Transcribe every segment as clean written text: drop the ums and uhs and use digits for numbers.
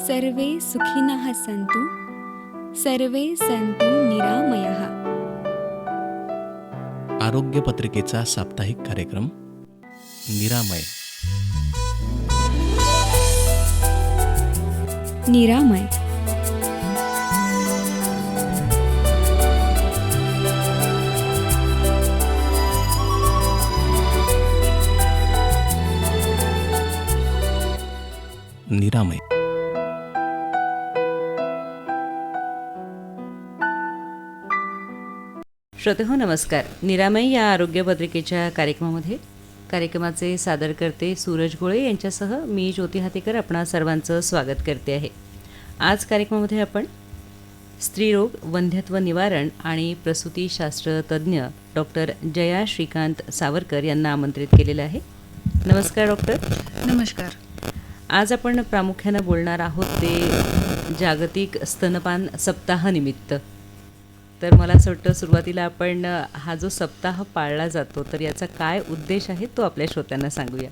सर्वे सुखिनः सन्तु सर्वे सन्तु निरामयः. आरोग्य पत्रिकेचा साप्ताहिक कार्यक्रम निरामय. निरामय. निरामय. श्रोतेहो नमस्कार. निरामय या आरोग्य पत्रिकेच्या कार्यक्रमाचे सादरकर्ते सूरज गोळे यांच्यासह मी ज्योती हातेकर आपणा सर्वांचं स्वागत करते आहे. आज कार्यक्रमामध्ये आपण स्त्रीरोग, वंध्यत्व निवारण आणि प्रसूतीशास्त्र तज्ज्ञ डॉक्टर जया श्रीकांत सावरकर यांना आमंत्रित केलेलं आहे. नमस्कार डॉक्टर. नमस्कार. आज आपण प्रामुख्यानं बोलणार आहोत ते जागतिक स्तनपान सप्ताहानिमित्त. तर मला असं वाटतं सुरुवातीला आपण हा जो सप्ताह पाळला जातो तर याचा काय उद्देश आहे तो आपल्या श्रोत्यांना सांगूया.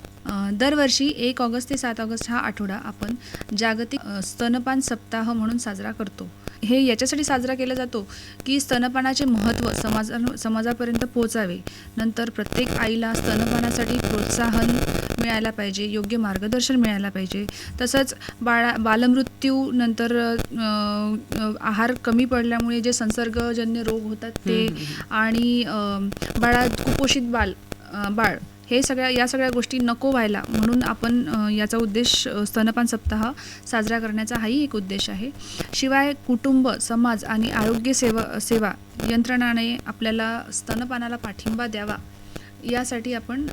दरवर्षी 1 ऑगस्ट ते 7 ऑगस्ट हा आठवडा आपण जागतिक स्तनपान सप्ताह म्हणून साजरा करतो. हे याच्यासाठी साजरा केला जातो की स्तनपानाचे महत्त्व समाजापर्यंत पोहोचावे. नंतर प्रत्येक आईला स्तनपानासाठी प्रोत्साहन मिळायला पाहिजे, योग्य मार्गदर्शन मिळायला पाहिजे. तसंच बालमृत्यू नंतर आहार कमी पडल्यामुळे जे संसर्गजन्य रोग होतात ते आणि कुपोषित बाळ हे या सगळ्या गोष्टी नको व्हायला म्हणून आपण याचा उद्देश स्तनपान सप्ताह साजरा करण्याचा हाही एक उद्देश आहे. शिवाय कुटुंब, समाज आणि आरोग्य सेवा यंत्रणाने आपल्याला स्तनपानाला पाठिंबा द्यावा यासाठी आपण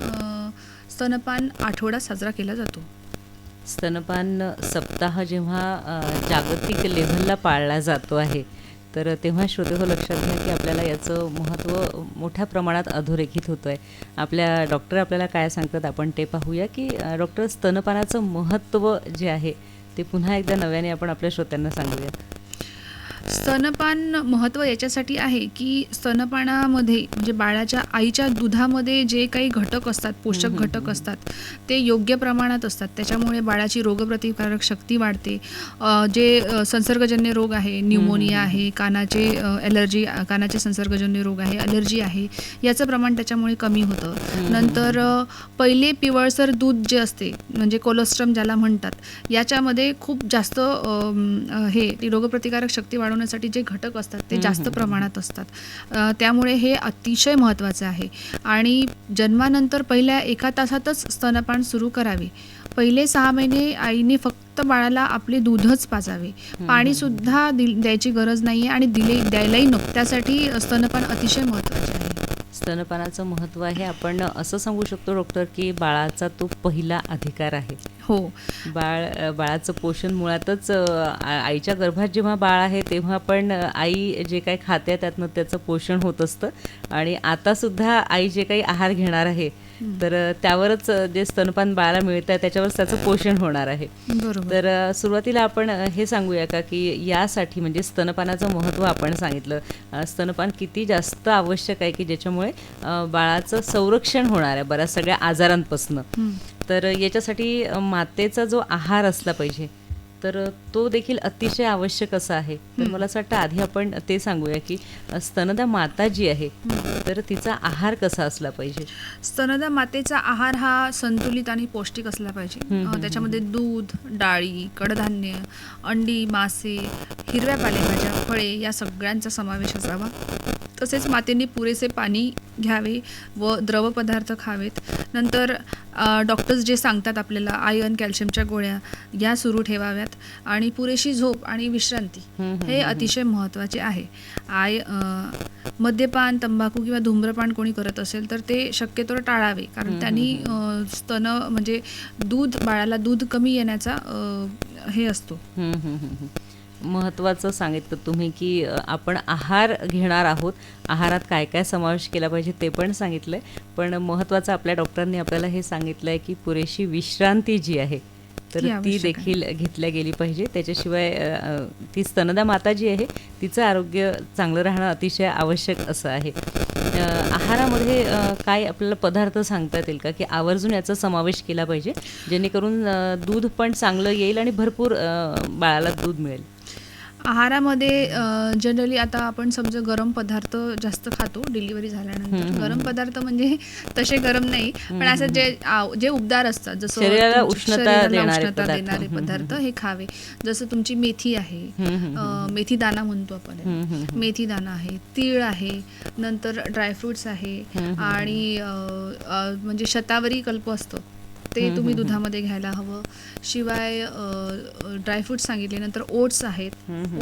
स्तनपान आठवडा साजरा केला जातो. स्तनपान सप्ताह जेव्हा जागतिक लेव्हलला पाळला जातो आहे तर तेव्हा श्रोतेहो लक्षात घ्या की आपल्याला याचं महत्त्व मोठ्या प्रमाणात अधोरेखित होतं आहे. आपल्या डॉक्टर आपल्याला काय सांगतात आपण ते पाहूया की डॉक्टर स्तनपानाचं महत्त्व जे आहे ते पुन्हा एकदा नव्याने आपण आपल्या श्रोत्यांना सांगूया. स्तनपान महत्त्व याच्यासाठी आहे की स्तनपानामध्ये म्हणजे बाळाच्या आईच्या दुधामध्ये जे काही घटक असतात, पोषक घटक असतात ते योग्य प्रमाणात असतात. त्याच्यामुळे बाळाची रोगप्रतिकारक शक्ती वाढते. जे संसर्गजन्य रोग आहे, न्यूमोनिया आहे, कानाचे संसर्गजन्य रोग आहे, अलर्जी आहे, याचं प्रमाण त्याच्यामुळे कमी होतं. नंतर पहिले पिवळसर दूध जे असते म्हणजे कोलोस्ट्रम ज्याला म्हणतात, याच्यामध्ये खूप जास्त ती रोगप्रतिकारक शक्ती वाढवण्यासाठी जे घटक असतात ते जास्त प्रमाणात असतात. त्यामुळे हे अतिशय महत्त्वाचं आहे. आणि जन्मानंतर पहिल्या 1 तासातच स्तनपान सुरू करावे. पहिले 6 महिने आईने फक्त बाळाला आपले दूधच पाजावे. पाणीसुद्धा द्यायची गरज नाही आहे आणि द्यायलाही नको. त्यासाठी स्तनपान अतिशय महत्त्वाचे आहे. स्तनपानाचं महत्त्व आहे आपण असं सांगू शकतो डॉक्टर की बाळाचा तो पहिला अधिकार आहे. हो. बाळाचं पोषण मुळातच आईच्या गर्भात जेव्हा बाळ आहे तेव्हा पण आई जे काही खाते त्यातनं त्याचं पोषण होत असतं. आणि आतासुद्धा आई जे काही आहार घेणार आहे तर त्यावरच जे स्तनपान बाळाला मिळतं आहे त्याच्यावरच त्याचं पोषण होणार आहे. बरोबर. तर सुरुवातीला आपण हे सांगूया का की यासाठी म्हणजे स्तनपानाचं महत्त्व आपण सांगितलं. स्तनपान किती जास्त आवश्यक आहे की ज्याच्यामुळे बाळाचं संरक्षण होणार आहे बऱ्याच सगळ्या आजारांपासून. तर याच्यासाठी मातेचा जो आहार असला पाहिजे तर तो देखील अतिशय आवश्यक असा आहे. तर मला असं वाटतं आधी आपण ते सांगूया की स्तनदा माता जी आहे तर तिचा आहार कसा असला पाहिजे. स्तनदा मातेचा आहार हा संतुलित आणि पौष्टिक असला पाहिजे. त्याच्यामध्ये दूध, डाळी, कडधान्य, अंडी, मासे, हिरव्या पालेभाज्या, फळे या सगळ्यांचा समावेश असावा. तसेच मातेने पुरेसे पाणी घ्यावे व द्रव पदार्थ खावेत. नंतर डॉक्टर्स जे सांगतात आपल्याला आयर्न, कॅल्शियमच्या गोळ्या या सुरू ठेवाव्यात. आणि पुरेशी झोप आणि विश्रांती हे अतिशय महत्त्वाचे आहे. मद्यपान, तंबाखू किंवा धूम्रपान कोणी करत असेल तर ते शक्यतो टाळावे. कारण त्यांनी म्हणजे बाळाला दूध कमी येण्याचा हे असतो. महत्त्वाचं सांगितलं तुम्ही की आपण आहार घेणार आहोत. आहारात काय काय समावेश केला पाहिजे ते पण सांगितलं आहे. पण महत्त्वाचं आपल्या डॉक्टरांनी आपल्याला हे सांगितलं आहे की पुरेशी विश्रांती जी आहे तर ती देखील घेतल्या गेली पाहिजे. त्याच्याशिवाय ती स्तनदा माता जी आहे तिचं आरोग्य चांगलं राहणं अतिशय आवश्यक असं आहे. आहारामध्ये काय आपल्याला पदार्थ सांगता येतील का की आवर्जून याचा समावेश केला पाहिजे जेणेकरून दूध पण चांगलं येईल आणि भरपूर बाळाला दूध मिळेल? आहारामध्ये जनरली आता आपण समजा गरम पदार्थ जास्त खातो डिलिव्हरी झाल्यानंतर. गरम पदार्थ म्हणजे तसे गरम नाही, पण असं जे उबदार असतात, जसं शरीराला तुमच्या उष्णता शरीराला देणारे देणारे पदार्थ हे खावे. जसं तुमची मेथी आहे, मेथी दाणा म्हणतो आपण, मेथी दाणा आहे, तीळ आहे, नंतर ड्रायफ्रुट्स आहे, आणि म्हणजे शतावरी कल्प असतो ते तुम्ही दुधामध्ये घ्यायला हवं. शिवाय ड्रायफ्रुट्स सांगितले, नंतर ओट्स आहेत,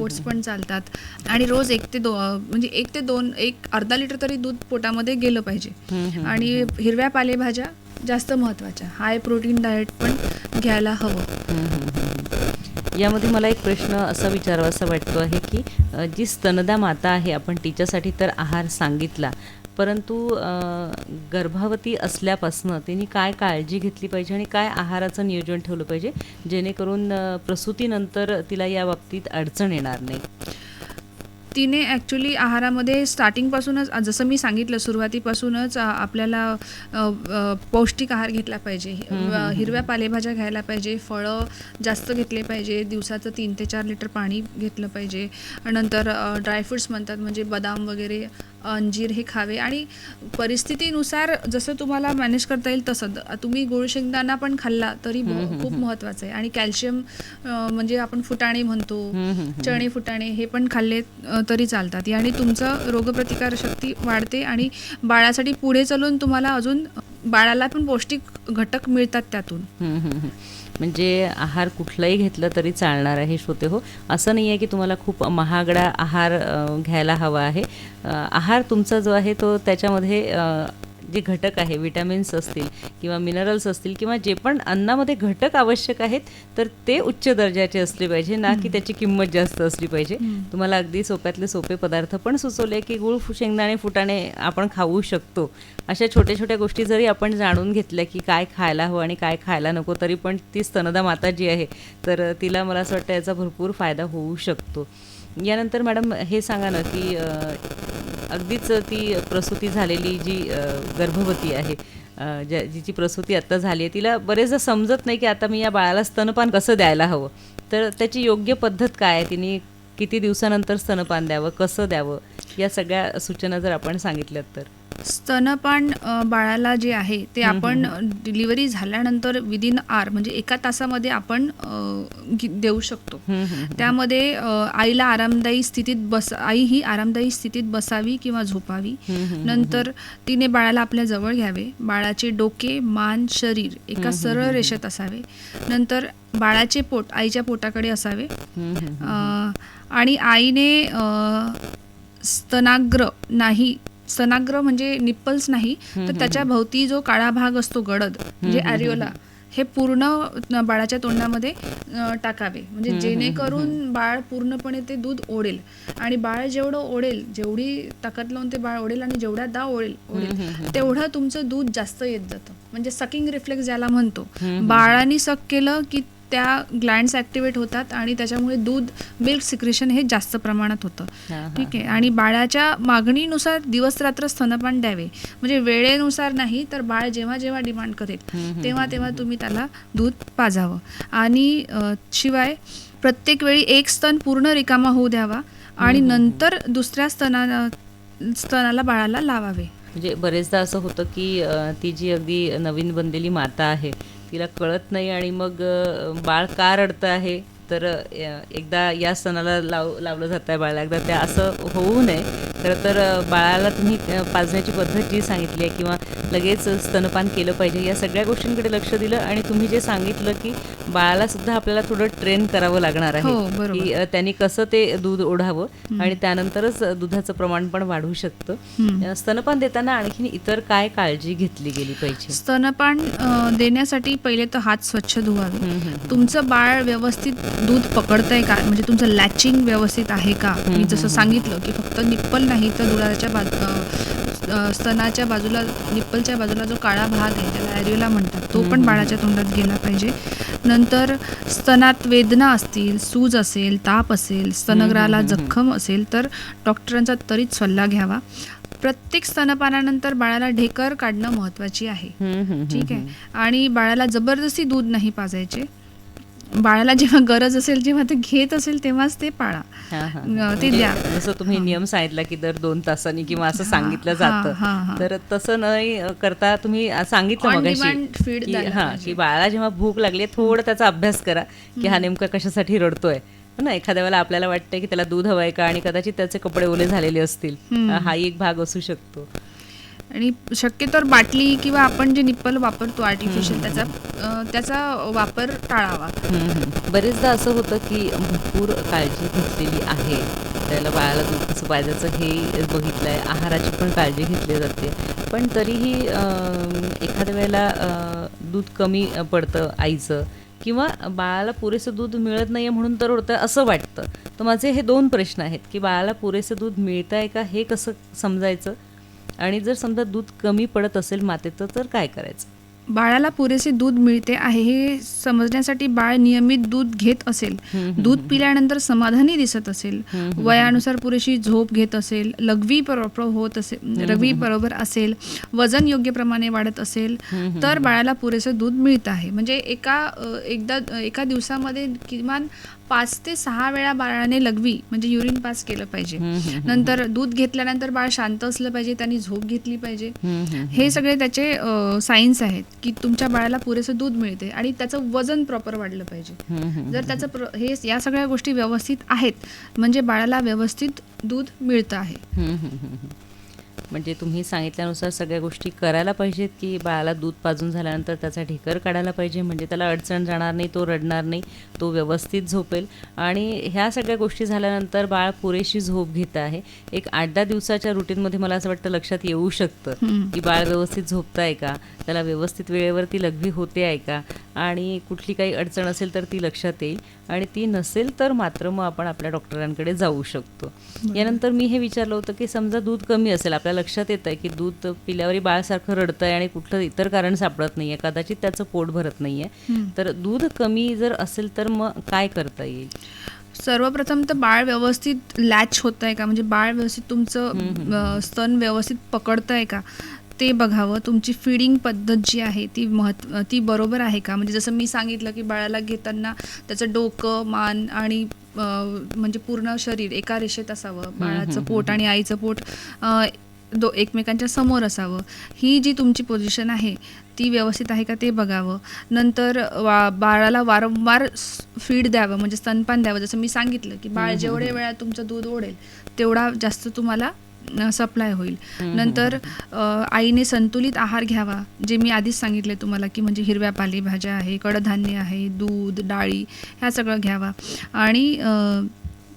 ओट्स पण चालतात. आणि रोज 1 ते 2 अर्धा लिटर तरी दूध पोटामध्ये गेलं पाहिजे. आणि हिरव्या पालेभाज्या जास्त महत्त्वाच्या, हाय प्रोटीन डाएट पण घ्यायला हवं. यामध्ये मला एक प्रश्न असा विचारावासा वाटतो आहे की जी स्तनदा माता आहे आपण तिच्यासाठी तर आहार सांगितला, परंतु गर्भावती असल्यापासनं तिने काय काळजी घेतली पाहिजे आणि काय आहाराचं नियोजन ठेवलं पाहिजे जेणेकरून प्रसूतीनंतर तिला या बाबतीत अडचण येणार नाही? तिने ॲक्च्युली आहारामध्ये स्टार्टिंगपासूनच, जसं मी सांगितलं, सुरुवातीपासूनच आपल्याला पौष्टिक आहार घेतला पाहिजे. हिरव्या पालेभाज्या घ्यायला पाहिजे, फळं जास्त घेतले पाहिजे, दिवसाचं 3 ते 4 लिटर पाणी घेतलं पाहिजे. नंतर ड्रायफ्रुट्स म्हणतात, म्हणजे बदाम वगैरे, अंजीर हे खावे. आणि परिस्थितीनुसार जसं तुम्हाला मॅनेज करता येईल तसं तुम्ही गुळ शेंगदाणा पण खाल्ला तरी खूप महत्त्वाचं आहे. आणि कॅल्शियम म्हणजे आपण फुटाणे म्हणतो, चणे फुटाणे हे पण खाल्ले तरी चालतात. आणि तुमचं रोगप्रतिकार शक्ती वाढते आणि बाळासाठी पुढे चालून तुम्हाला अजून बाळाला पण पौष्टिक घटक मिळतात त्यातून. म्हणजे आहार कुठलाही घेतला तरी चालणार आहे श्रोते हो. असं नाही आहे की तुम्हाला खूप महागडा आहार घ्यायला हवा आहे. आहार तुमचा जो आहे तो त्याच्यामध्ये जे घटक आहे, विटॅमिन्स असतील किंवा मिनरल्स असतील किंवा जे पण अन्नामध्ये घटक आवश्यक आहेत तर ते उच्च दर्जाचे असले पाहिजे, ना की त्याची किंमत जास्त असली पाहिजे. तुम्हाला अगदी सोप्यातले सोपे पदार्थ पण सुचवले की गुळ शेंगदाणे फुटाणे आपण खाऊ शकतो. अशा छोट्या छोट्या गोष्टी जरी आपण जाणून घेतल्या की काय खायला हवं आणि काय खायला नको, तरी पण ती स्तनदा माता जी आहे तर तिला मला असं वाटतं याचा भरपूर फायदा होऊ शकतो. यानंतर मॅडम हे सांगा ना की अगदीच ती प्रसूती झालेली जी गर्भवती आहे, जिची प्रसूती आत्ता झाली आहे, तिला बरेचदा समजत नाही की आता मी या बाळाला स्तनपान कसं द्यायला हवं, तर त्याची योग्य पद्धत काय आहे, तिने किती दिवसानंतर स्तनपान द्यावं, कसं द्यावं, या सगळ्या सूचना जर आपण सांगितल्यात तर. स्तनपान बाळाला जे आहे ते आपण डिलिव्हरी झाल्यानंतर विदिन आवर म्हणजे 1 तासामध्ये आपण देऊ शकतो. त्यामध्ये आईला आरामदायी स्थितीत आई ही आरामदायी स्थितीत बसावी किंवा झोपावी. नंतर तिने बाळाला आपल्या जवळ घ्यावे. बाळाचे डोके, मान, शरीर एका सरळ रेषेत असावे. नंतर बाळाचे पोट आईच्या पोटाकडे असावे. आणि आईने स्तनाग्र म्हणजे निप्पल्स नाही, तर त्याच्या भोवती जो काळा भाग असतो, गडद म्हणजे ॲरिओला, हे पूर्ण बाळाच्या तोंडामध्ये टाकावे. म्हणजे जेणेकरून बाळ पूर्णपणे ते दूध ओढेल. आणि बाळ जेवढं ओढेल, जेवढी ताकद लावून ते बाळ ओढेल आणि जेवढ्यादा ओढेल तेवढं तुमचं दूध जास्त येत जातं. म्हणजे सकिंग रिफ्लेक्स ज्याला म्हणतो, बाळाने सक केलं की त्या ग्लँड्स ॲक्टिवेट होतात आणि त्याच्यामुळे दूध, मिल्क सिक्रेशन हे जास्त प्रमाणात होतं. ठीक आहे. आणि बाळाच्या मागणीनुसार दिवस रात्र स्तनपान द्यावे. म्हणजे वेळेनुसार नाही, तर बाळ जेव्हा जेव्हा डिमांड करेल तेव्हा तेव्हा तुम्ही त्याला दूध पाजावं. आणि शिवाय प्रत्येक वेळी एक स्तन पूर्ण रिकामा होऊ द्यावा आणि नंतर दुसऱ्या स्तनाला बाळाला लावावे. म्हणजे बरेचदा असं होतं की ती जी अगदी नवीन बनलेली माता आहे तिला कळत नाही आणि मग बाळ का रडतं आहे, तर एकदा या स्तनाला लावलं जातं आहे बाळाला, एकदा त्या असं होऊ नये. खरं तर बाळाला तुम्ही पाजण्याची पद्धत जी सांगितली आहे किंवा लगेच स्तनपान केलं पाहिजे, या सगळ्या गोष्टींकडे लक्ष दिलं. आणि तुम्ही जे सांगितलं की बाळाला सुद्धा आपल्याला थोडं ट्रेन करावं लागणार आहे की त्यांनी कसं ते दूध ओढावं आणि त्यानंतरच दुधाचं प्रमाण पण वाढू शकतं. स्तनपान देताना आणखीन इतर काय काळजी घेतली गेली पाहिजे? स्तनपान देण्यासाठी पहिले तर हात स्वच्छ धुवावे. तुमचं बाळ व्यवस्थित दूध पकडतंय का, म्हणजे तुमचं लॅचिंग व्यवस्थित आहे का. मी जसं सांगितलं की फक्त निप्पल नाही, तर दुधाच्या स्तनाच्या बाजूला, निप्पलच्या बाजूला जो काळा भाग आहे त्याला ॲरिओला म्हणतात, तो पण बाळाच्या तोंडात गेला पाहिजे. नंतर स्तनात वेदना असतील, सूज असेल, ताप असेल, स्तनग्राला जखम असेल तर डॉक्टरांचा त्वरित सल्ला घ्यावा. प्रत्येक स्तनपानानंतर बाळाला ढेकर काढणं महत्त्वाची आहे. ठीक आहे. आणि बाळाला जबरदस्ती दूध नाही पाजायचे. बाळाला जेव्हा गरज असेल, जेव्हा ते घेत असेल तेव्हाच ते पाळा. ते द्या. जसं तुम्ही नियम सांगितला की दर 2 तासांनी किंवा असं सांगितलं जातं, तर तसं नाही करता तुम्ही सांगितलं On मगाशी demand feed द्यायला पाहिजे. की बाळाला जेव्हा भूक लागली थोडं त्याचा अभ्यास करा की हा नेमका कशासाठी रडतोय ना. एखाद्या वेळेला आपल्याला वाटतंय की त्याला दूध हवंय का आणि कदाचित त्याचे कपडे ओले झालेले असतील, हाही एक भाग असू शकतो. आणि शक्यतोवर बाटली किंवा आपण जे निप्पल वापरतो आर्टिफिशियल, त्याचा वापर टाळावा. बरेचदा असं होतं की भरपूर काळजी घेतलेली आहे, त्याला बाळाला दूध कसं पाजायचं हे बघितलं आहे, आहाराची पण काळजी घेतली जाते, पण तरीही एखाद्या वेळेला दूध कमी पडतं आईचं किंवा बाळाला पुरेसं दूध मिळत नाही आहे म्हणून तर होतं असं वाटतं. तर माझे हे 2 प्रश्न आहेत की बाळाला पुरेसं दूध मिळतं आहे का हे कसं समजायचं, आणि जर समजा दूध कमी पडत असेल मातेचं तर काय करायचं. बाळाला पुरेसे दूध मिळते आहे हे समजण्यासाठी बाळ नियमित दूध घेत असेल, दूध पिल्यानंतर समाधानी दिसत असेल, वयानुसार पुरेशी झोप घेत असेल, लघवी बरोबर असेल, वजन योग्य प्रमाणे वाढत असेल, तर बाळाला पुरेसं दूध मिळतं आहे. म्हणजे एका दिवसामध्ये किमान 5 ते 6 वेळा बाळाने लघवी म्हणजे युरिन पास केलं पाहिजे. नंतर दूध घेतल्यानंतर बाळ शांत असलं पाहिजे, त्यांनी झोप घेतली पाहिजे. हे सगळे त्याचे सायन्स आहेत की तुमच्या बाळाला पुरेसं दूध मिळते आणि त्याचं वजन प्रॉपर वाढलं पाहिजे. जर त्याचं या सगळ्या गोष्टी व्यवस्थित आहेत म्हणजे बाळाला व्यवस्थित दूध मिळतं आहे. म्हणजे तुम्ही सांगितल्यानुसार सगळ्या गोष्टी करायला पाहिजेत की बाळाला दूध पाजून झाल्यानंतर त्याचा ढेकर काढायला पाहिजे, म्हणजे त्याला अडचण जाणार नाही, तो रडणार नाही, तो व्यवस्थित झोपेल. आणि ह्या सगळ्या गोष्टी झाल्यानंतर बाळ पुरेशी झोप घेत आहे. एक 8-10 दिवसाच्या रुटीनमध्ये मला असं वाटतं लक्षात येऊ शकतं की बाळ व्यवस्थित झोपतं आहे का, त्याला व्यवस्थित वेळेवरती लघवी होते आहे का, आणि कुठली काही अडचण असेल तर ती लक्षात येईल, आणि ती नसेल तर मात्र मग आपण आपल्या डॉक्टरांकडे जाऊ शकतो. यानंतर मी हे विचारलं होतं की समजा दूध कमी असेल, आपल्या लक्षात येतं आहे की दूध पिल्यावरही बाळासारखं रडतं आहे आणि कुठलं इतर कारण सापडत नाही आहे, कदाचित त्याचं पोट भरत नाही आहे, तर दूध कमी जर असेल तर मग काय करता येईल. सर्वप्रथम तर बाळ व्यवस्थित लॅच होत आहे का, म्हणजे बाळ व्यवस्थित तुमचं स्तन व्यवस्थित पकडतं आहे का ते बघावं. तुमची फीडिंग पद्धत जी आहे ती बरोबर आहे का, म्हणजे जसं मी सांगितलं की बाळाला घेताना त्याचं डोकं, मान आणि म्हणजे पूर्ण शरीर एका रेषेत असावं, बाळाचं पोट आणि आईचं पोट एकमेकांच्या समोर असावं. ही जी तुमची पोझिशन आहे ती व्यवस्थित आहे का ते बघावं. नंतर बाळाला वारंवार फीड द्यावं म्हणजे स्तनपान द्यावं. जसं मी सांगितलं की बाळ जेवढे वेळा तुमचं दूध ओढेल तेवढा जास्त तुम्हाला सप्लाय होईल. नंतर आईने संतुलित आहार घ्यावा, जे मी आधीच सांगितले तुम्हाला की म्हणजे हिरव्या पालेभाज्या आहे, कडधान्य आहे, दूध, डाळी ह्या सगळं घ्यावा. आणि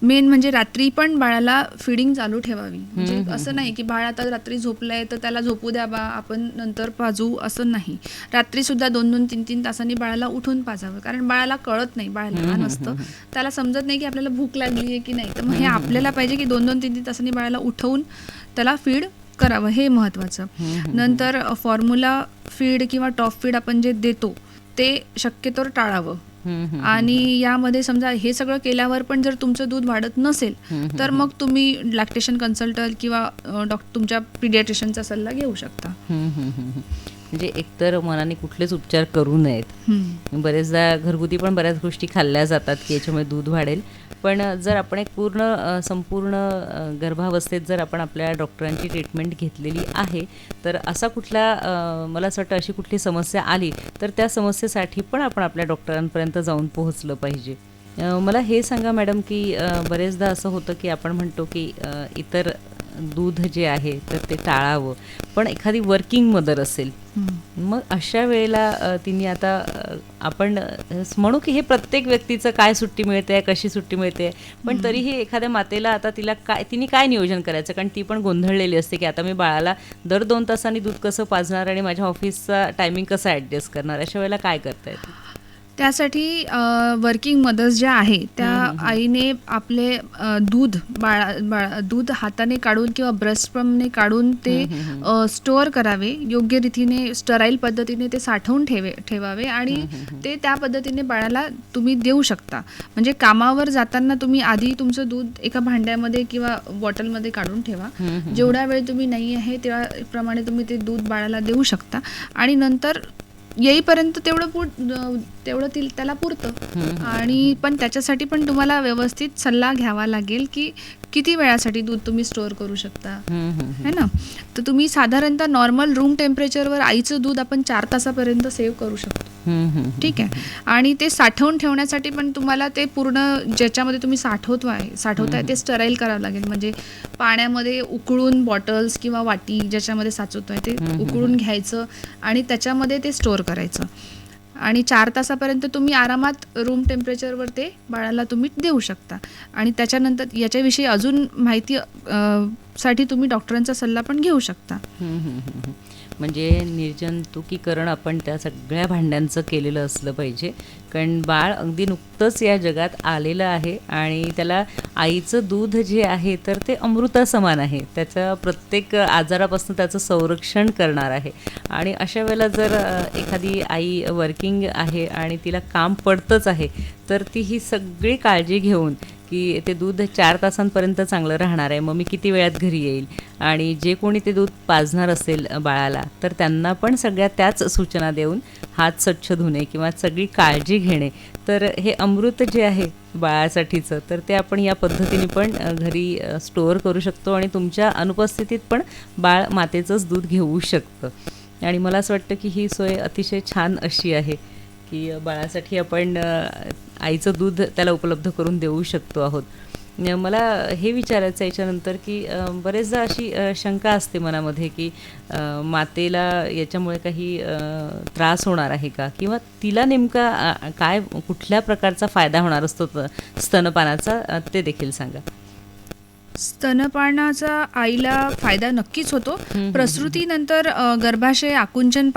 मेन म्हणजे रात्री पण बाळाला फिडिंग चालू ठेवावी. म्हणजे असं नाही की बाळ आता रात्री झोपलंय तर त्याला झोपू द्या बा, आपण नंतर पाजू, असं नाही. रात्री सुद्धा 2-2, 3-3 तासांनी बाळाला उठून पाजावं, कारण बाळाला कळत नाही, बाळ लहान असतं, त्याला समजत नाही की आपल्याला भूक लागली आहे की नाही. तर मग हे आपल्याला पाहिजे की 2-2, 3-3 तासांनी बाळाला उठवून त्याला फीड करावं, हे महत्त्वाचं. नंतर फॉर्म्युला फीड किंवा टॉप फीड आपण जे देतो ते शक्यतोवर टाळावं. आणि यामध्ये समजा हे सगळं केल्यावर पण जर तुमचं दूध वाढत नसेल तर मग तुम्ही लॅक्टेशन कन्सल्टंट किंवा तुमच्या पिडियाट्रिशियनचा सल्ला घेऊ शकता. म्हणजे एकतर मनाने कुठलेच उपचार करू नयेत. बरेचदा घरगुती पण बऱ्याच गोष्टी खाल्ल्या जातात की याच्यामुळे दूध वाढेल, पण जर आपण एक संपूर्ण गर्भावस्थेत जर आपण आपल्या डॉक्टरांची ट्रीटमेंट घेतलेली आहे तर असा कुठला मला असं वाटतं अशी कुठली समस्या आली तर त्या समस्येसाठी पण आपण आपल्या डॉक्टरांपर्यंत जाऊन पोहोचलं पाहिजे. मला हे सांगा मॅडम की बरेचदा असं होतं की आपण म्हणतो की इतर दूध जे आहे तर ते टाळावं, पण एखादी वर्किंग मदर असेल मग अशा वेळेला तिने आता आपण म्हणू की हे प्रत्येक व्यक्तीचं काय सुट्टी मिळते, कशी सुट्टी मिळते, पण तरीही एखाद्या मातेला आता तिने काय नियोजन करायचं, कारण ती पण गोंधळलेली असते की आता मी बाळाला दर 2 तासांनी दूध कसं पाजणार आणि माझ्या ऑफिसचा टायमिंग कसं ॲडजस्ट करणार, अशा वेळेला काय करता येतं. त्यासाठी वर्किंग मदर्स ज्या आहे त्या आईने आपले दूध हाताने काढून किंवा ब्रेस्ट पंपने काढून ते स्टोअर करावे, योग्य रीतीने स्टराईल पद्धतीने ते साठवून ठेवावे आणि ते त्या पद्धतीने बाळाला तुम्ही देऊ शकता. म्हणजे कामावर जाताना तुम्ही आधी तुमचं दूध एका भांड्यामध्ये किंवा बॉटलमध्ये काढून ठेवा. जेवढा वेळ तुम्ही नाही आहे त्याप्रमाणे तुम्ही ते दूध बाळाला देऊ शकता आणि नंतर येईपर्यंत तेवढं त्याला पुरतं. आणि पण त्याच्यासाठी पण तुम्हाला व्यवस्थित सल्ला घ्यावा लागेल की किती वेळासाठी दूध तुम्ही स्टोअर करू शकता, है ना. तर तुम्ही साधारणतः नॉर्मल रूम टेम्परेचरवर आईचं दूध आपण 4 तासापर्यंत सेव्ह करू शकतो. ठीक आहे. आणि ते साठवून ठेवण्यासाठी पण तुम्हाला ते पूर्ण ज्याच्यामध्ये तुम्ही साठवताय ते स्टराईल करावं लागेल. म्हणजे पाण्यामध्ये उकळून बॉटल्स किंवा वाटी ज्याच्यामध्ये साचवतोय ते उकळून घ्यायचं आणि त्याच्यामध्ये ते स्टोअर करायचं आणि 4 तासापर्यंत तुम्ही आरामात रूम टेम्परेचरवर ते बाळाला तुम्ही देऊ शकता. आणि त्याच्यानंतर याच्याविषयी अजून माहिती साठी तुम्ही डॉक्टरांचा सल्ला पण घेऊ शकता. म्हणजे निर्जंतुकीकरण आपण त्या सगळ्या भांड्यांचं केलेलं असलं पाहिजे, कारण बाळ अगदी नुकतंच या जगात आलेलं आहे आणि त्याला आईचं दूध जे आहे तर ते अमृतासमान आहे. त्याच्या प्रत्येक आजारापासून त्याचं संरक्षण करणार आहे. आणि अशा वेळेला जर एखादी आई वर्किंग आहे आणि तिला काम पडतंच आहे तर ती ही सगळी काळजी घेऊन की ते दूध 4 तासांपर्यंत चांगलं राहणार आहे, मग मी किती वेळात घरी येईल, आणि जे कोणी ते दूध पाजणार असेल बाळाला तर त्यांना पण सगळ्या त्याच सूचना देऊन हात स्वच्छ धुणे किंवा सगळी काळजी घेणे, तर हे अमृत जे आहे बाळासाठीचं तर ते आपण या पद्धतीने पण घरी स्टोअर करू शकतो आणि तुमच्या अनुपस्थितीत पण बाळ मातेचंच दूध घेऊ शकतं. आणि मला असं वाटतं की ही सोय अतिशय छान अशी आहे की बाळासाठी आपण आईचं दूध त्याला उपलब्ध करून देऊ शकतो आहोत. मला हे विचारायचं याच्यानंतर की बरेचदा अशी शंका असते मनामध्ये की मातेला याच्यामुळे काही त्रास होणार आहे का, किंवा तिला नेमका कुठल्या प्रकारचा फायदा होणार असतो स्तनपानाचा, ते देखील सांगा. स्तनपानाचा आईला फायदा नक्कीच होतो. प्रसूतीनंतर गर्भाशय आकुंचन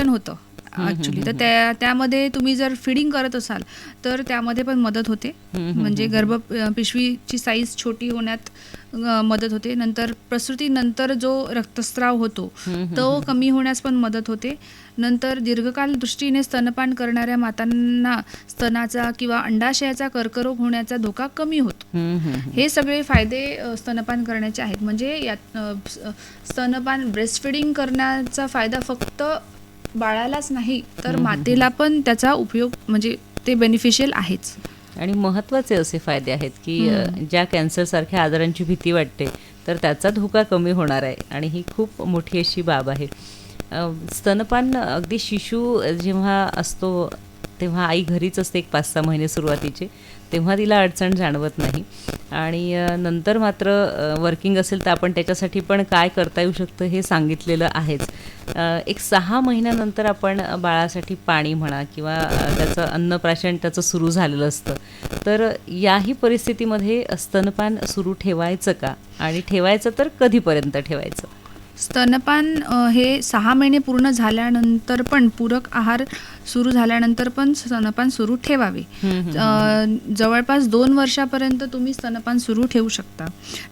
होतं ॲक्च्युली. तर त्यामध्ये तुम्ही जर फिडिंग करत असाल तर त्यामध्ये पण मदत होते. म्हणजे पिशवीची साईज छोटी होण्यात मदत होते. नंतर प्रसूतीनंतर जो रक्तस्राव होतो तो कमी होण्यास पण मदत होते. नंतर दीर्घकाल दृष्टीने स्तनपान करणाऱ्या मातांना स्तनाचा किंवा अंडाशयाचा कर्करोग होण्याचा धोका कमी होतो. हे सगळे फायदे स्तनपान करण्याचे आहेत. म्हणजे यात स्तनपान ब्रेस्ट फिडिंग करण्याचा फायदा फक्त बाळालाच नाही तर मातेला पण त्याचा उपयोग म्हणजे ते बेनिफिशियल आहेच. आणि महत्त्वाचे असे फायदे आहेत की ज्या कॅन्सरसारख्या आजारांची भीती वाटते तर त्याचा धोका कमी होणार आहे आणि ही खूप मोठी अशी बाब आहे. स्तनपान अगदी शिशू जेव्हा असतो तेव्हा आई घरीच असते 1-5-6 महिने सुरुवातीचे, तेव्हा तिला अडचण जाणवत नाही. आणि नंतर मात्र वर्किंग असेल तर आपण त्याच्यासाठी पण काय करता येऊ शकतं हे सांगितलेलं आहेच. 6 महिन्यानंतर आपण बाळासाठी पाणी म्हणा किंवा त्याचं अन्नप्राशन त्याचं सुरू झालेलं असतं, तर याही परिस्थितीमध्ये स्तनपान सुरू ठेवायचं का, आणि ठेवायचं तर कधीपर्यंत ठेवायचं? स्तनपान हे 6 महिने पूर्ण झाल्यानंतर पण पूरक आहार सुरू झाल्यानंतर पण स्तनपान सुरू ठेवावे. जवळपास 2 वर्षापर्यंत तुम्ही स्तनपान सुरू ठेवू शकता.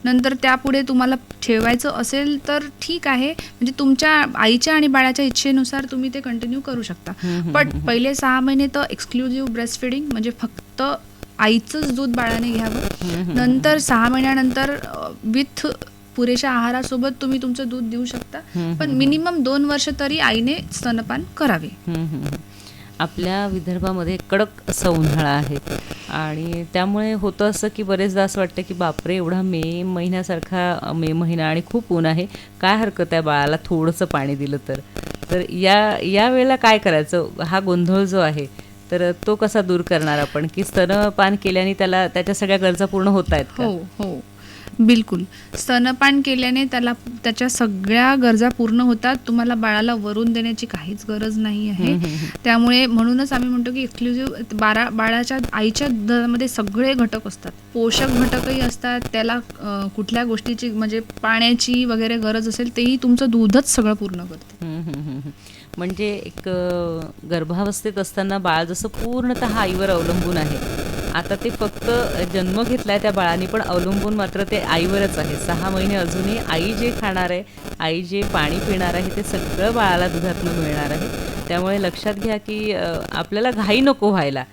नंतर त्यापुढे तुम्हाला ठेवायचं असेल तर ठीक आहे, म्हणजे तुमच्या आईच्या आणि बाळाच्या इच्छेनुसार तुम्ही ते कंटिन्यू करू शकता. पण पहिले 6 महिने तर एक्सक्लुझिव्ह ब्रेस्ट फिडिंग म्हणजे फक्त आईचंच दूध बाळाने घ्यावं. नंतर 6 महिन्यानंतर विथ पुरेशा आहारासोबत तुम्ही तुमचं दूध देऊ शकता. पण मिनिमम 2 वर्ष तरी आईने स्तनपान करावे. आपल्या विदर्भामध्ये कडक असा उन्हाळा आहे आणि त्यामुळे होतं असं की बरेचदा असं वाटतं की बापरे, एवढा मे महिना आणि खूप ऊन आहे, काय हरकत आहे बाळाला थोडंसं पाणी दिलं तर या वेळेला काय करायचं, हा गोंधळ जो आहे तर तो कसा दूर करणार आपण, की स्तनपान केल्याने त्याच्या सगळ्या गरजा पूर्ण होत आहेत का? हो बिलकुल. स्तनपान केल्याने त्याच्या सगळ्या गरजा पूर्ण होतात. तुम्हाला बाळाला वरून देण्याची काहीच गरज नाही आहे. त्यामुळे म्हणूनच आम्ही म्हणतो की एक्सक्लुझिव्ह बाळाच्या आईच्या दुधामध्ये सगळे घटक असतात, पोषक घटकही असतात. त्याला कुठल्या गोष्टीची म्हणजे पाण्याची वगैरे गरज असेल तेही तुमचं दूधच सगळं पूर्ण करते. म्हणजे एक गर्भावस्थेत असताना बाळ जसं पूर्णतः आईवर अवलंबून आहे, आता ते फक्त जन्म घेतला आहे त्या बाळाने, पण अवलंबून मात्र ते आईवरच आहे. 6 महिने अजूनही आई जे खाणार आहे, आई जे पाणी पिणार आहे, ते सगळं बाळाला दुधातनं मिळणार आहे. त्यामुळे लक्षात घ्या की आपल्याला घाई नको व्हायला.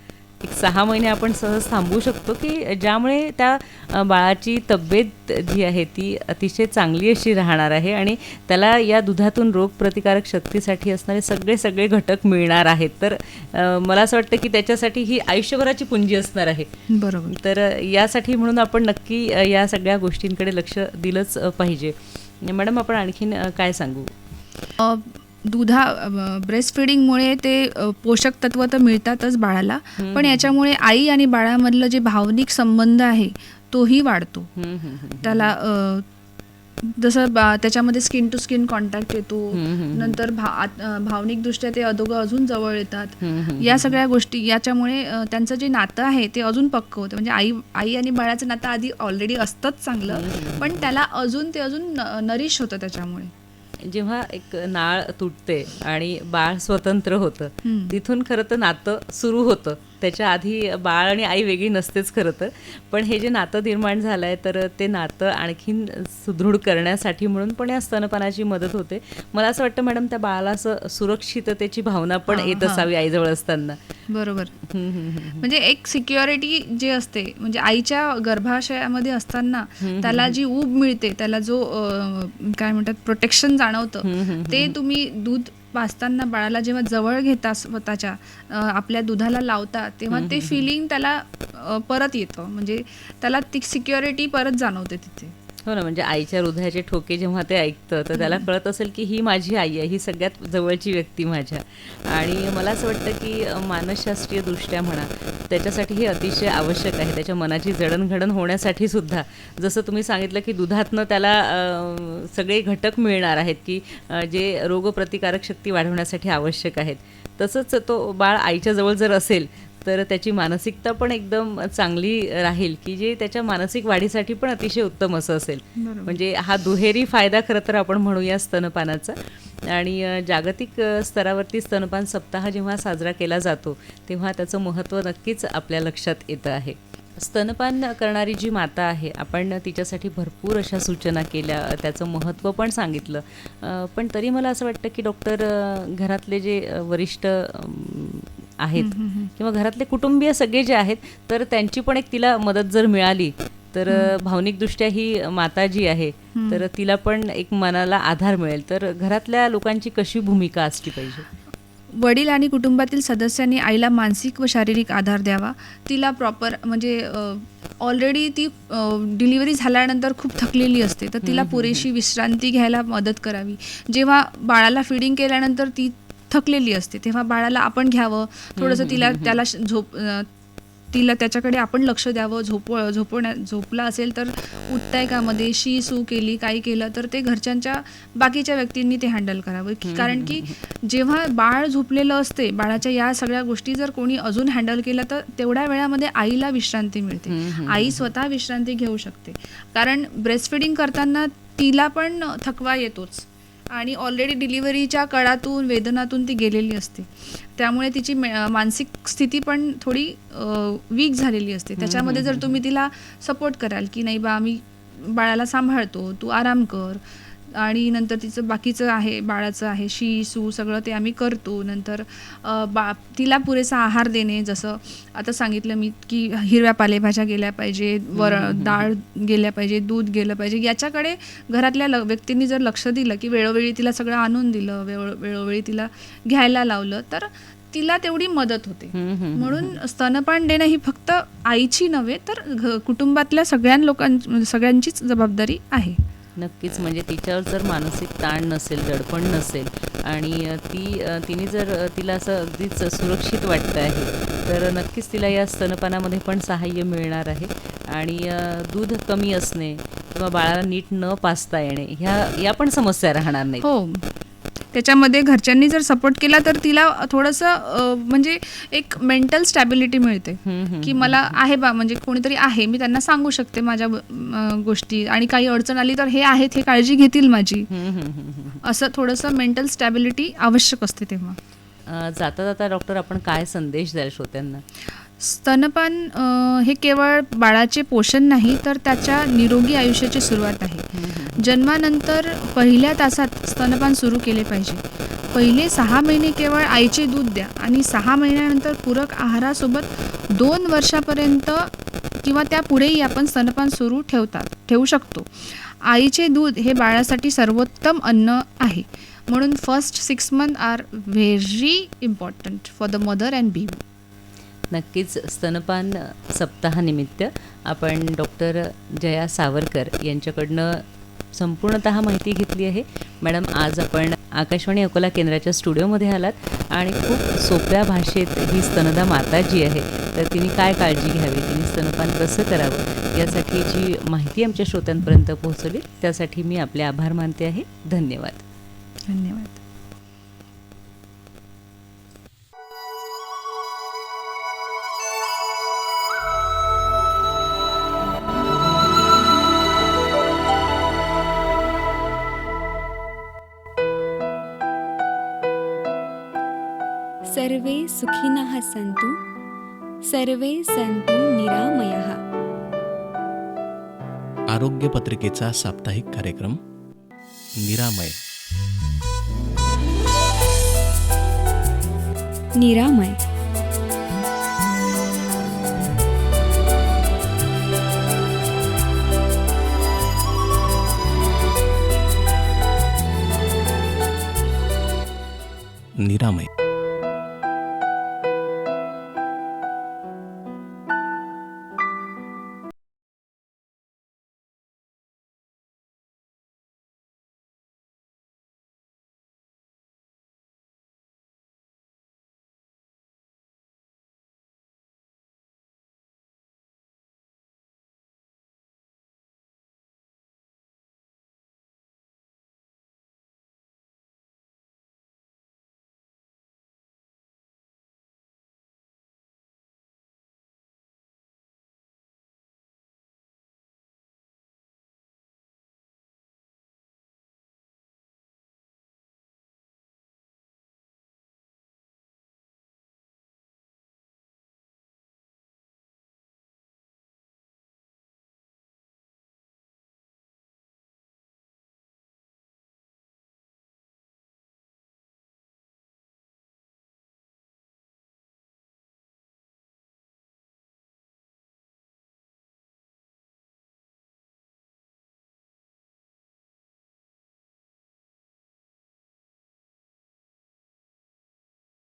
एक 6 महिने आपण सहज थांबवू शकतो की ज्यामुळे त्या बाळाची तब्येत जी आहे ती अतिशय चांगली अशी राहणार आहे आणि त्याला या दुधातून रोगप्रतिकारक शक्तीसाठी असणारे सगळे घटक मिळणार आहेत. तर मला असं वाटतं की त्याच्यासाठी ही आयुष्यभराची पुंजी असणार आहे. बरोबर. तर यासाठी म्हणून आपण नक्की या सगळ्या गोष्टींकडे लक्ष दिलंच पाहिजे. मॅडम, आपण आणखीन काय सांगू? ब्रेस्ट फिडिंगमुळे ते पोषक तत्व तर मिळतातच बाळाला, पण याच्यामुळे आई आणि बाळामधलं जे भावनिक संबंध आहे तोही वाढतो. त्याला जसं त्याच्यामध्ये स्किन टू स्किन कॉन्टॅक्ट येतो, नंतर भावनिकदृष्ट्या ते अजून जवळ येतात. या सगळ्या गोष्टी याच्यामुळे त्यांचं जे नातं आहे ते अजून पक्क होतं. म्हणजे आई आणि बाळाचं नातं आधी ऑलरेडी असतंच चांगलं, पण त्याला अजून नरिश होतं त्याच्यामुळे. जेव्हा एक नाळ तुटते आणि बाळ स्वतंत्र होतं, तिथून खरं तर नातं सुरू होतं. त्याच्या आधी बाळ आणि आई वेगळी नसतेच खरं तर, पण हे जे नातं निर्माण झालं आहे तर ते नातं आणखीन सुदृढ करण्यासाठी म्हणून पण या स्तनपानाची मदत होते. मला असं वाटतं मॅडम, त्या बाळाला असं सुरक्षिततेची भावना पण येत असावी आईजवळ असताना. बरोबर. म्हणजे एक सिक्युरिटी जे असते, म्हणजे आईच्या गर्भाशयामध्ये असताना त्याला जी ऊब मिळते, त्याला जो काय म्हणतात प्रोटेक्शन जाणवतं, ते तुम्ही दूध पाजताना बाळाला जेव्हा जवळ घेता, स्वतःच्या आपल्या दुधाला लावता, तेव्हा ते फिलिंग त्याला परत येतं. म्हणजे त्याला ती सिक्युरिटी परत जाणवते तिथे. हो ना, म्हणजे आईच्या हृदयाचे ठोके जेव्हा ते ऐकतं तर त्याला कळत असेल की ही माझी आई आहे, ही सगळ्यात जवळची व्यक्ती माझ्या. आणि मला असं वाटतं की मानसशास्त्रीय दृष्ट्या म्हणा, त्याच्यासाठी हे अतिशय आवश्यक आहे. त्याच्या मनाची जडणघडण होण्यासाठी सुद्धा, जसं तुम्ही सांगितलं की दुधातनं त्याला सगळे घटक मिळणार आहेत की जे रोगप्रतिकारक शक्ती वाढवण्यासाठी आवश्यक आहेत, तसंच तो बाळ आईच्या जवळ जर असेल तर त्याची मानसिकता पण एकदम चांगली राहील की जे त्याच्या मानसिक वाढीसाठी पण अतिशय उत्तम असं असेल. म्हणजे हा दुहेरी फायदा खरं तर आपण म्हणूया स्तनपानाचा. आणि जागतिक स्तरावरती स्तनपान सप्ताह जेव्हा साजरा केला जातो तेव्हा त्याचं महत्त्व नक्कीच आपल्या लक्षात येतं आहे. स्तनपान करणारी जी माता आहे, आपण तिच्यासाठी भरपूर अशा सूचना केल्या, त्याचं महत्त्व पण सांगितलं, पण तरी मला असं वाटतं की डॉक्टर, घरातले जे वरिष्ठ आहेत किंवा घरातले कुटुंबीय सगळे जे आहेत, तर त्यांची पण एक तिला मदत जर मिळाली तर भावनिकदृष्ट्या ही माता जी आहे तर तिला पण एक मनाला आधार मिळेल. तर घरातल्या लोकांची कशी भूमिका असली पाहिजे? वडील आणि कुटुंबातील सदस्यांनी आईला मानसिक व शारीरिक आधार द्यावा. तिला प्रॉपर, म्हणजे ऑलरेडी ती डिलिव्हरी झाल्यानंतर खूप थकलेली असते, तर तिला पुरेशी विश्रांती घ्यायला मदत करावी. जेव्हा बाळाला फिडिंग केल्यानंतर ती थकलेली असते, तेव्हा बाळाला आपण घ्यावं, थोडंसं त्याला तिला त्याच्याकडे आपण लक्ष द्यावं. झोपला असेल तर उठताय का मध्ये शी सू केली, काही केलं तर ते घरच्यांच्या बाकीच्या व्यक्तींनी ते हँडल करावं. कारण की जेव्हा बाळ झोपलेलं असते, बाळाच्या या सगळ्या गोष्टी जर कोणी अजून हँडल केलं तर तेवढ्या वेळामध्ये आईला विश्रांती मिळते. आई स्वतः विश्रांती घेऊ शकते, कारण ब्रेस्ट फिडिंग करताना तिला पण थकवा येतोच आणि ऑलरेडी डिलिव्हरीच्या कळातून, वेदनातून ती गेलेली असते. त्यामुळे तिची मानसिक स्थिती पण थोडी वीक झालेली असते. त्याच्यामध्ये जर तुम्ही तिला सपोर्ट कराल की नाही बा, आम्ही बाळाला सांभाळतो, तू आराम कर, आणि नंतर तिचं बाकीचं आहे, बाळाचं आहे, शी सू सगळं ते आम्ही करतो. नंतर तिला पुरेसा आहार देणे, जसं आता सांगितलं मी की हिरव्या पालेभाज्या गेल्या पाहिजे, डाळ गेल्या पाहिजे, दूध गेलं पाहिजे. याच्याकडे घरातल्या व्यक्तींनी जर लक्ष दिलं की वेळोवेळी तिला सगळं आणून दिलं, वेळोवेळी तिला घ्यायला लावलं, तर तिला तेवढी मदत होते. म्हणून स्तनपान देणं ही फक्त आईची नव्हे तर कुटुंबातल्या सगळ्यांचीच जबाबदारी आहे. नक्कीच. म्हणजे तिच्यावर जर मानसिक ताण नसेल, दडपण नसेल आणि तिला असं अगदीच सुरक्षित वाटतं आहे, तर नक्कीच तिला या स्तनपानामध्ये पण सहाय्य मिळणार आहे. आणि दूध कमी असणे किंवा बाळाला नीट न पाजता येणे, ह्या पण समस्या राहणार नाहीत. हो, त्याच्यामध्ये घरच्यांनी जर सपोर्ट केला तर तिला थोडंसं म्हणजे एक मेंटल स्टॅबिलिटी मिळते की मला आहे बा, म्हणजे कोणीतरी आहे, मी त्यांना सांगू शकते माझ्या गोष्टी, आणि काही अडचण आली तर हे आहेत, हे काळजी घेतील माझी. असं थोडंसं मेंटल स्टॅबिलिटी आवश्यक असते तेव्हा. जाता जाता डॉक्टर आपण काय संदेश द्याल श्रोत्यांना? स्तनपान हे केवळ बाळाचे पोषण नाही तर त्याच्या निरोगी आयुष्याची सुरुवात आहे. जन्मानंतर पहिल्या तासात स्तनपान सुरू केले पाहिजे. पहिले 6 महिने केवळ आईचे दूध द्या आणि 6 महिन्यानंतर पूरक आहारासोबत 2 वर्षापर्यंत किंवा त्यापुढेही आपण स्तनपान सुरू ठेवू शकतो. आईचे दूध हे बाळासाठी सर्वोत्तम अन्न आहे, म्हणून first 6 months are very important for the mother and baby. नक्कीच स्तनपान सप्ताहानिमित्त आपण डॉक्टर जया सावरकर यांच्याकडनं संपूर्णतः माहिती घेतली आहे. मॅडम, आज आपण आकाशवाणी अकोला केंद्राच्या स्टुडिओमध्ये आलात आणि खूप सोप्या भाषेत ही स्तनदा माता जी आहे तर तिने काय काळजी घ्यावी, तिने स्तनपान कसं करावं यासाठी जी माहिती आमच्या श्रोत्यांपर्यंत पोहोचवली त्यासाठी मी आपले आभार मानते आहे. धन्यवाद. धन्यवाद. सर्वे सुखिनः सन्तु, सर्वे सन्तु निरामयः. आरोग्य पत्रिकेचा साप्ताहिक कार्यक्रम निरामय. निरामय. निरामय.